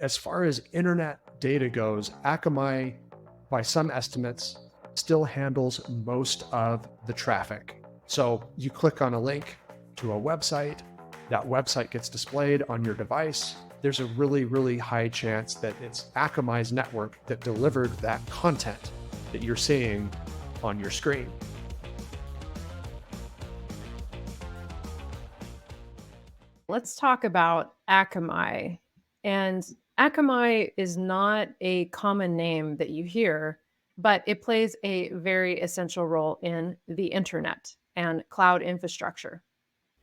As far as internet data goes, Akamai, by some estimates, still handles most of the traffic. So you click on a link to a website, that website gets displayed on your device. There's a really, really high chance that it's Akamai's network that delivered that content that you're seeing on your screen. Let's talk about Akamai. And Akamai is not a common name that you hear, but it plays a very essential role in the internet and cloud infrastructure.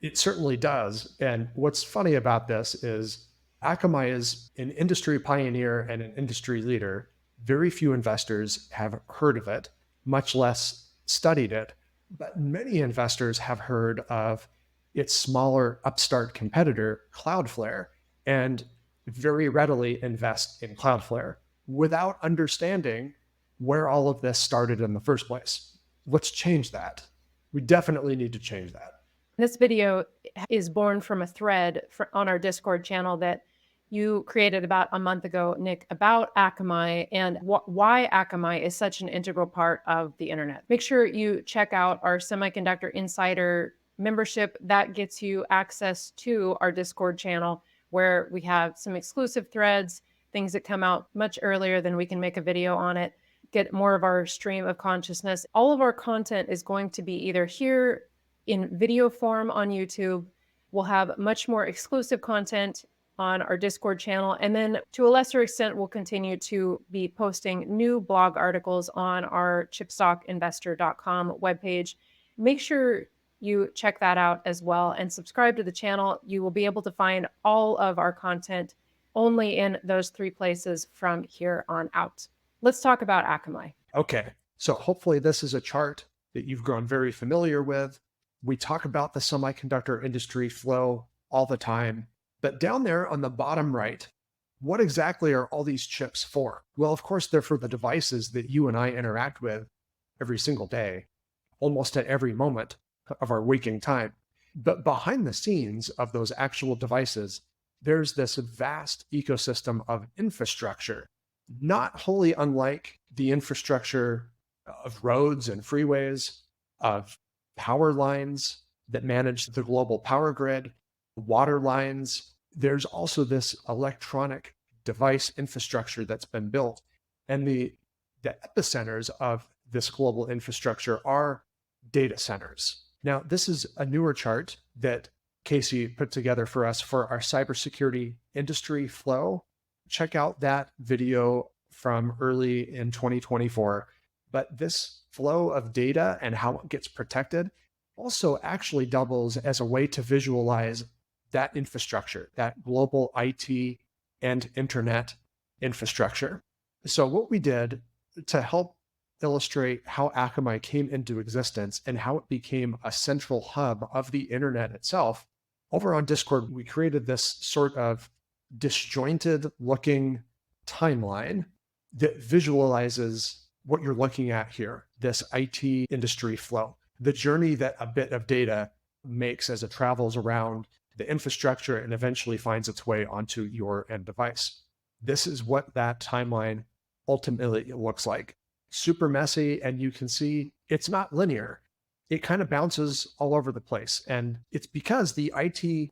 It certainly does. And what's funny about this is Akamai is an industry pioneer and an industry leader. Very few investors have heard of it, much less studied it. But many investors have heard of its smaller upstart competitor, Cloudflare, and very readily invest in Cloudflare without understanding where all of this started in the first place. Let's change that. We definitely need to change that. This video is born from a thread on our Discord channel that you created about a month ago, Nick, about Akamai and why Akamai is such an integral part of the internet. Make sure you check out our Semiconductor Insider membership. That gets you access to our Discord channel where we have some exclusive threads, things that come out much earlier than we can make a video on it, get more of our stream of consciousness. All of our content is going to be either here in video form on YouTube. We'll have much more exclusive content on our Discord channel. And then to a lesser extent, we'll continue to be posting new blog articles on our chipstockinvestor.com webpage. Make sure you check that out as well and subscribe to the channel. You will be able to find all of our content only in those three places from here on out. Let's talk about Akamai. Okay, so hopefully this is a chart that you've grown very familiar with. We talk about the semiconductor industry flow all the time, but down there on the bottom right, what exactly are all these chips for? Well, of course, they're for the devices that you and I interact with every single day, almost at every moment of our waking time. But behind the scenes of those actual devices, there's this vast ecosystem of infrastructure, not wholly unlike the infrastructure of roads and freeways, of power lines that manage the global power grid, water lines. There's also this electronic device infrastructure that's been built. And the epicenters of this global infrastructure are data centers. Now, this is a newer chart that Kasey put together for us for our cybersecurity industry flow. Check out that video from early in 2024. But this flow of data and how it gets protected also actually doubles as a way to visualize that infrastructure, that global IT and internet infrastructure. So what we did to help illustrate how Akamai came into existence and how it became a central hub of the internet itself, over on Discord, we created this sort of disjointed looking timeline that visualizes what you're looking at here, this IT industry flow, the journey that a bit of data makes as it travels around the infrastructure and eventually finds its way onto your end device. This is what that timeline ultimately looks like. Super messy, and you can see it's not linear. It kind of bounces all over the place. And it's because the IT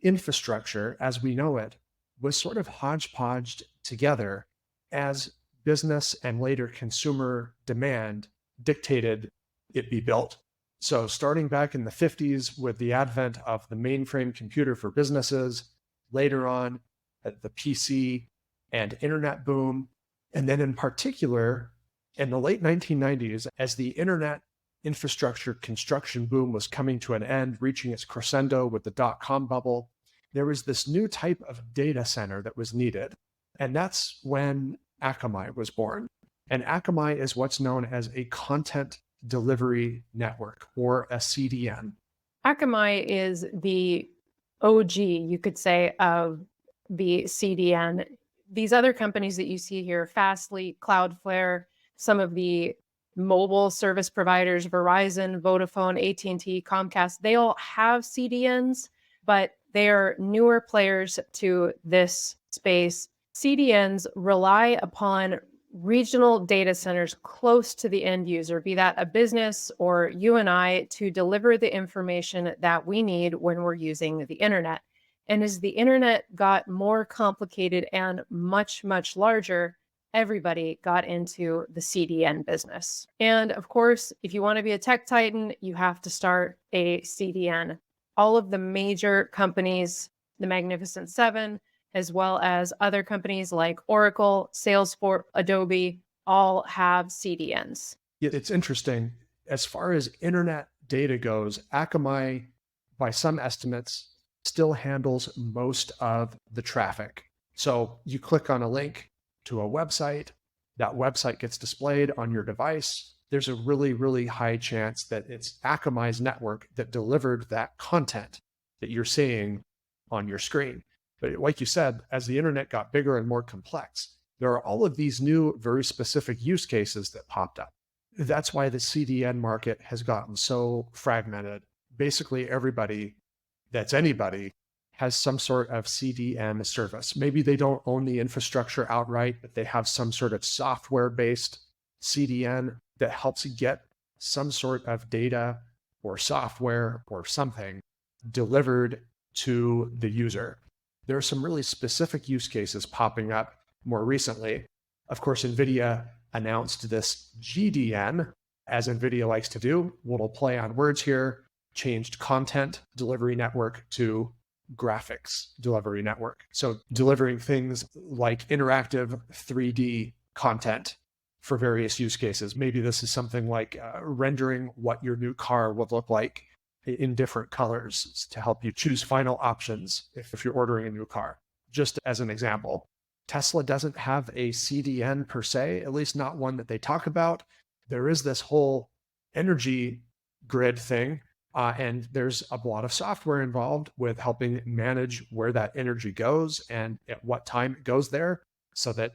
infrastructure, as we know it, was sort of hodgepodged together as business and later consumer demand dictated it be built. So starting back in the 50s with the advent of the mainframe computer for businesses, later on the PC and internet boom, and then in particular in the late 1990s, as the internet infrastructure construction boom was coming to an end, reaching its crescendo with the dot-com bubble, there was this new type of data center that was needed. And that's when Akamai was born. And Akamai is what's known as a content delivery network, or a CDN. Akamai is the OG, you could say, of the CDN. These other companies that you see here, Fastly, Cloudflare, some of the mobile service providers, Verizon, Vodafone, AT&T, Comcast, they all have CDNs, but they are newer players to this space. CDNs rely upon regional data centers close to the end user, be that a business or you and I, to deliver the information that we need when we're using the internet. And as the internet got more complicated and much, much larger, everybody got into the CDN business. And of course, if you want to be a tech titan, you have to start a CDN. All of the major companies, the Magnificent Seven, as well as other companies like Oracle, Salesforce, Adobe, all have CDNs. It's interesting. As far as internet data goes, Akamai, by some estimates, still handles most of the traffic. So you click on a link to a website, that website gets displayed on your device. There's a really, really high chance that it's Akamai's network that delivered that content that you're seeing on your screen. But like you said, as the internet got bigger and more complex, there are all of these new, very specific use cases that popped up. That's why the CDN market has gotten so fragmented. Basically, everybody that's anybody has some sort of CDN service. Maybe they don't own the infrastructure outright, but they have some sort of software-based CDN that helps get some sort of data or software or something delivered to the user. There are some really specific use cases popping up more recently. Of course, NVIDIA announced this GDN, as NVIDIA likes to do. Little play on words here, changed content delivery network to graphics delivery network. So delivering things like interactive 3D content for various use cases. Maybe this is something like rendering what your new car would look like in different colors to help you choose final options if you're ordering a new car. Just as an example, Tesla doesn't have a CDN per se, at least not one that they talk about. There is this whole energy grid thing, and there's a lot of software involved with helping manage where that energy goes and at what time it goes there so that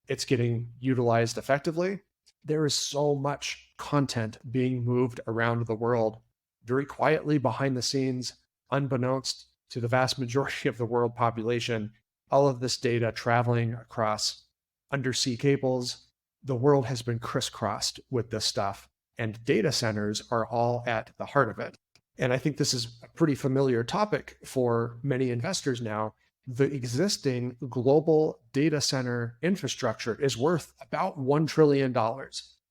it's getting utilized effectively. There is so much content being moved around the world very quietly behind the scenes, unbeknownst to the vast majority of the world population. All of this data traveling across undersea cables. The world has been crisscrossed with this stuff, and data centers are all at the heart of it. And I think this is a pretty familiar topic for many investors now. The existing global data center infrastructure is worth about $1 trillion.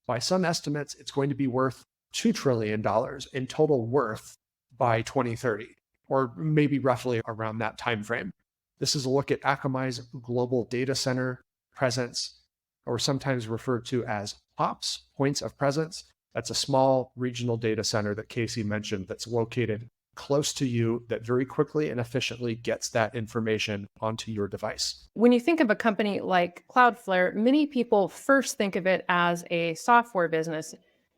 By some estimates, it's going to be worth $2 trillion in total worth by 2030, or maybe roughly around that time frame. This is a look at Akamai's global data center presence, or sometimes referred to as POPs, points of presence. That's a small regional data center that Kasey mentioned that's located close to you that very quickly and efficiently gets that information onto your device. When you think of a company like Cloudflare, many people first think of it as a software business,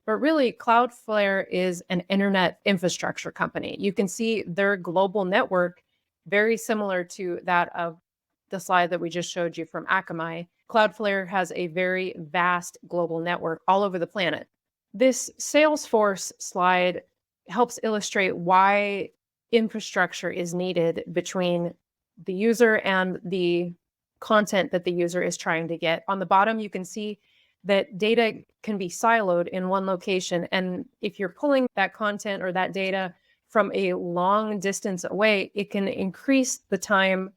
but really Cloudflare is an internet infrastructure company. You can see their global network very similar to that of the slide that we just showed you from Akamai. Cloudflare has a very vast global network all over the planet. This Salesforce slide helps illustrate why infrastructure is needed between the user and the content that the user is trying to get. On the bottom, you can see that data can be siloed in one location. And if you're pulling that content or that data from a long distance away, it can increase the time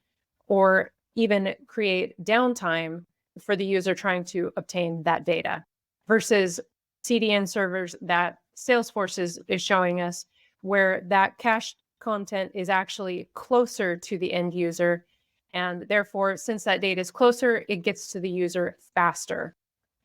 or even create downtime for the user trying to obtain that data versus CDN servers that Salesforce is showing us, where that cached content is actually closer to the end user. And therefore, since that data is closer, it gets to the user faster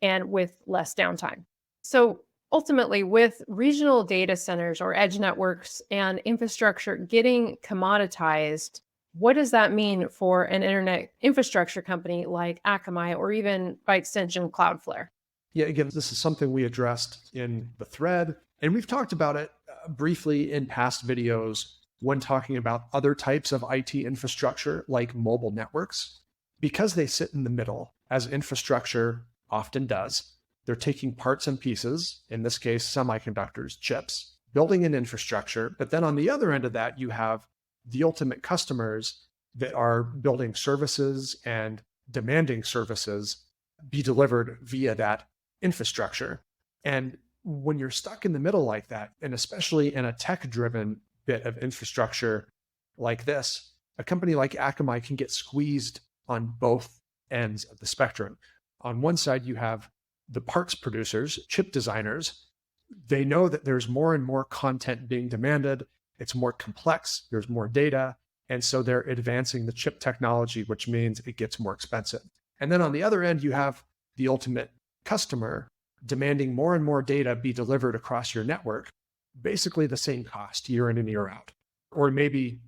and with less downtime. So ultimately, with regional data centers or edge networks and infrastructure getting commoditized, what does that mean for an internet infrastructure company like Akamai or even by extension Cloudflare? Yeah, again, this is something we addressed in the thread, and we've talked about it briefly in past videos when talking about other types of IT infrastructure like mobile networks. Because they sit in the middle, as infrastructure often does, they're taking parts and pieces, in this case, semiconductors, chips, building an infrastructure. But then on the other end of that, you have the ultimate customers that are building services and demanding services be delivered via that infrastructure. And when you're stuck in the middle like that, and especially in a tech driven bit of infrastructure like this, a company like Akamai can get squeezed on both ends of the spectrum. On one side, you have the parts producers, chip designers. They know that there's more and more content being demanded. It's more complex, there's more data. And so they're advancing the chip technology, which means it gets more expensive. And then on the other end, you have the ultimate customer demanding more and more data be delivered across your network, basically the same cost year in and year out, or maybe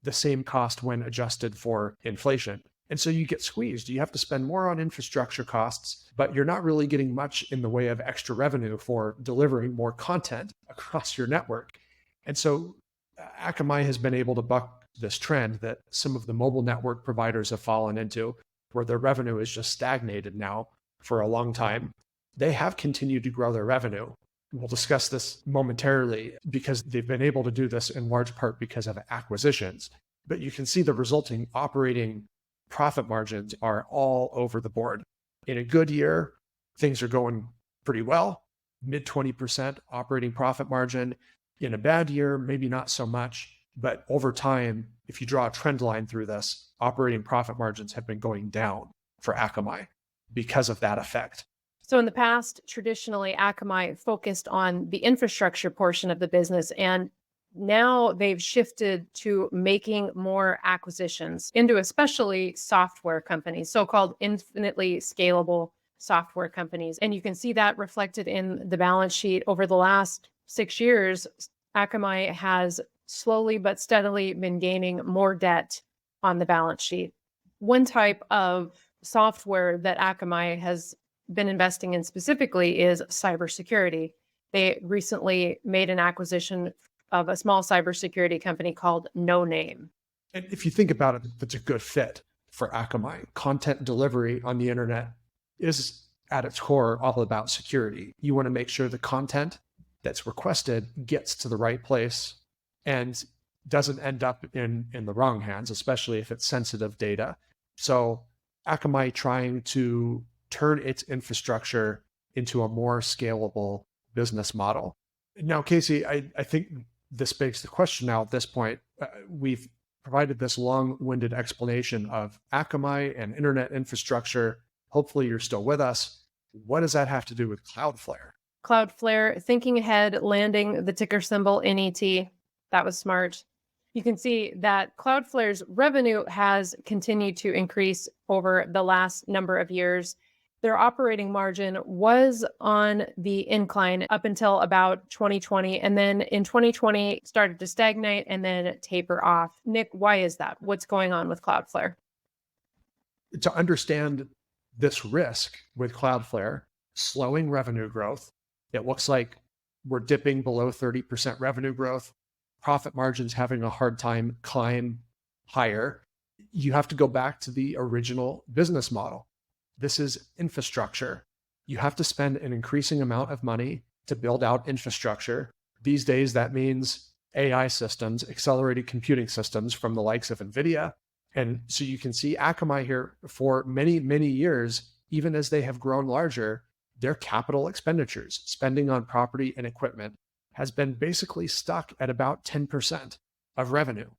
the same cost when adjusted for inflation. And so you get squeezed. You have to spend more on infrastructure costs, but you're not really getting much in the way of extra revenue for delivering more content across your network. And so Akamai has been able to buck this trend that some of the mobile network providers have fallen into, where their revenue is just stagnated now for a long time. They have continued to grow their revenue. We'll discuss this momentarily because they've been able to do this in large part because of acquisitions. But you can see the resulting operating profit margins are all over the board. In a good year, things are going pretty well, mid 20% operating profit margin. In a bad year, maybe not so much. But over time, if you draw a trend line through this, operating profit margins have been going down for Akamai because of that effect. So in the past, traditionally, Akamai focused on the infrastructure portion of the business, and now they've shifted to making more acquisitions into especially software companies, so-called infinitely scalable software companies. And you can see that reflected in the balance sheet. Over the last 6 years, Akamai has slowly but steadily been gaining more debt on the balance sheet. One type of software that Akamai has been investing in specifically is cybersecurity. They recently made an acquisition of a small cybersecurity company called No Name. And if you think about it, that's a good fit for Akamai. Content delivery on the internet is at its core all about security. You want to make sure the content that's requested gets to the right place and doesn't end up in the wrong hands, especially if it's sensitive data. So Akamai trying to turn its infrastructure into a more scalable business model. Now, Kasey, I think this begs the question now at this point. We've provided this long-winded explanation of Akamai and internet infrastructure. Hopefully you're still with us. What does that have to do with Cloudflare? Cloudflare, thinking ahead, landing the ticker symbol NET. That was smart. You can see that Cloudflare's revenue has continued to increase over the last number of years. Their operating margin was on the incline up until about 2020. And then in 2020, started to stagnate and then taper off. Nick, why is that? What's going on with Cloudflare? To understand this risk with Cloudflare, slowing revenue growth, it looks like we're dipping below 30% revenue growth, profit margins having a hard time climb higher. You have to go back to the original business model. This is infrastructure. You have to spend an increasing amount of money to build out infrastructure. These days, that means AI systems, accelerated computing systems from the likes of NVIDIA. And so you can see Akamai here for many, many years, even as they have grown larger, their capital expenditures, spending on property and equipment, has been basically stuck at about 10% of revenue,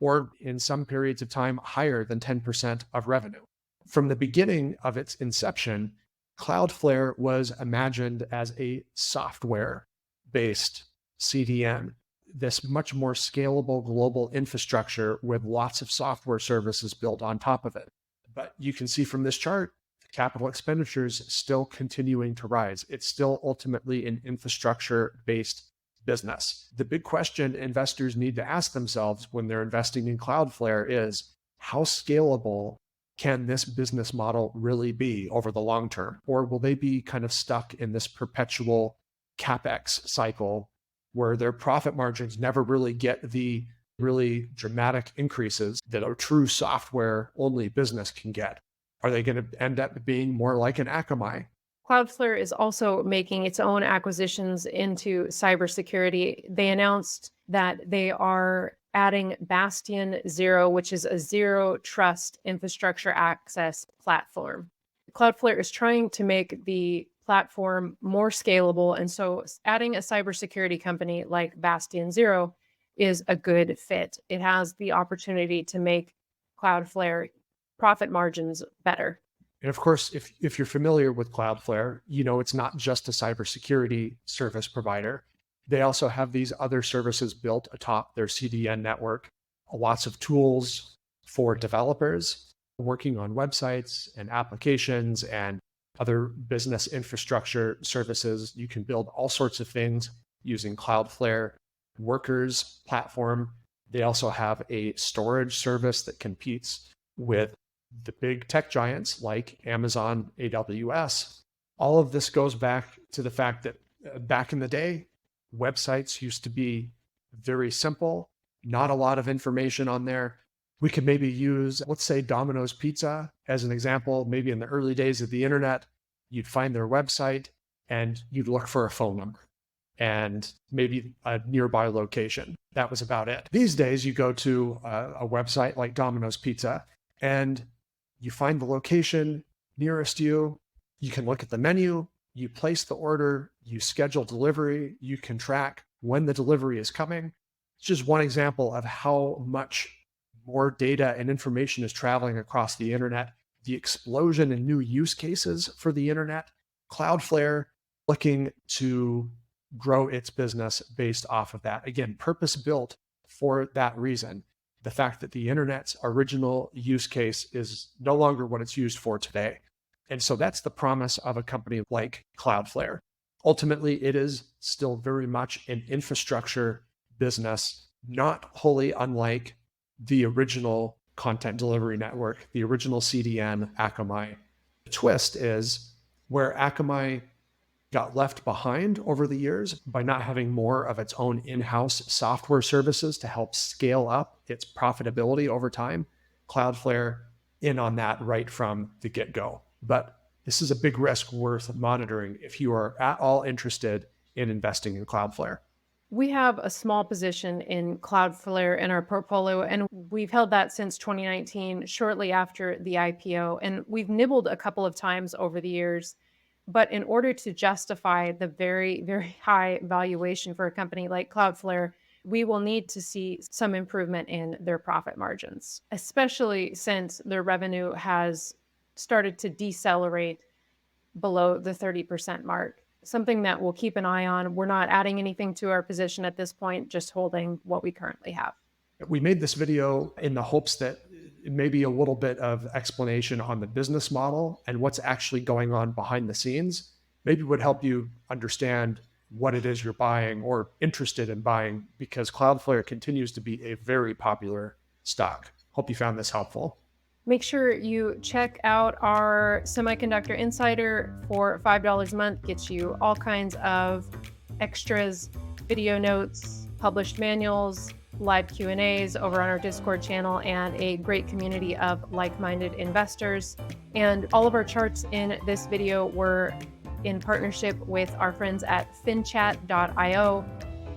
or in some periods of time, higher than 10% of revenue. From the beginning of its inception, Cloudflare was imagined as a software-based CDN, this much more scalable global infrastructure with lots of software services built on top of it. But you can see from this chart, capital expenditures still continuing to rise. It's still ultimately an infrastructure-based business. The big question investors need to ask themselves when they're investing in Cloudflare is, how scalable can this business model really be over the long term? Or will they be kind of stuck in this perpetual CapEx cycle where their profit margins never really get the really dramatic increases that a true software only business can get? Are they going to end up being more like an Akamai? Cloudflare is also making its own acquisitions into cybersecurity. They announced that they are adding Bastion Zero, which is a zero trust infrastructure access platform. Cloudflare is trying to make the platform more scalable. And so adding a cybersecurity company like Bastion Zero is a good fit. It has the opportunity to make Cloudflare profit margins better. And of course, if you're familiar with Cloudflare, you know it's not just a cybersecurity service provider. They also have these other services built atop their CDN network, lots of tools for developers working on websites and applications and other business infrastructure services. You can build all sorts of things using Cloudflare Workers platform. They also have a storage service that competes with the big tech giants like Amazon, AWS. All of this goes back to the fact that back in the day, websites used to be very simple, not a lot of information on there. We could maybe use, let's say, Domino's Pizza as an example. Maybe in the early days of the internet, you'd find their website and you'd look for a phone number and maybe a nearby location. That was about it. These days, you go to a website like Domino's Pizza and you find the location nearest you. You can look at the menu, you place the order, you schedule delivery, you can track when the delivery is coming. It's just one example of how much more data and information is traveling across the internet. The explosion in new use cases for the internet, Cloudflare looking to grow its business based off of that. Again, purpose built for that reason. The fact that the internet's original use case is no longer what it's used for today. And so that's the promise of a company like Cloudflare. Ultimately, it is still very much an infrastructure business, not wholly unlike the original content delivery network, the original CDN, Akamai. The twist is where Akamai got left behind over the years by not having more of its own in-house software services to help scale up its profitability over time. Cloudflare in on that right from the get-go. But this is a big risk worth monitoring if you are at all interested in investing in Cloudflare. We have a small position in Cloudflare in our portfolio, and we've held that since 2019, shortly after the IPO. And we've nibbled a couple of times over the years. But in order to justify the very, very high valuation for a company like Cloudflare, we will need to see some improvement in their profit margins, especially since their revenue has started to decelerate below the 30% mark. Something that we'll keep an eye on. We're not adding anything to our position at this point, just holding what we currently have. We made this video in the hopes that maybe a little bit of explanation on the business model and what's actually going on behind the scenes maybe would help you understand what it is you're buying or interested in buying, because Cloudflare continues to be a very popular stock. Hope you found this helpful. Make sure you check out our Semiconductor Insider for $5 a month. Gets you all kinds of extras, video notes, published manuals, live Q&As over on our Discord channel, and a great community of like-minded investors. And all of our charts in this video were in partnership with our friends at finchat.io.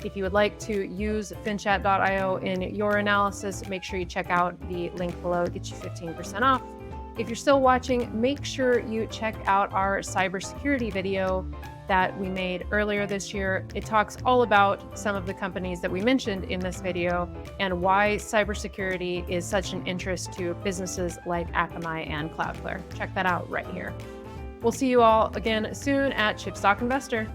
If you would like to use finchat.io in your analysis, make sure you check out the link below. It gets you 15% off. If you're still watching, make sure you check out our cybersecurity video that we made earlier this year. It talks all about some of the companies that we mentioned in this video and why cybersecurity is such an interest to businesses like Akamai and Cloudflare. Check that out right here. We'll see you all again soon at Chipstock Investor.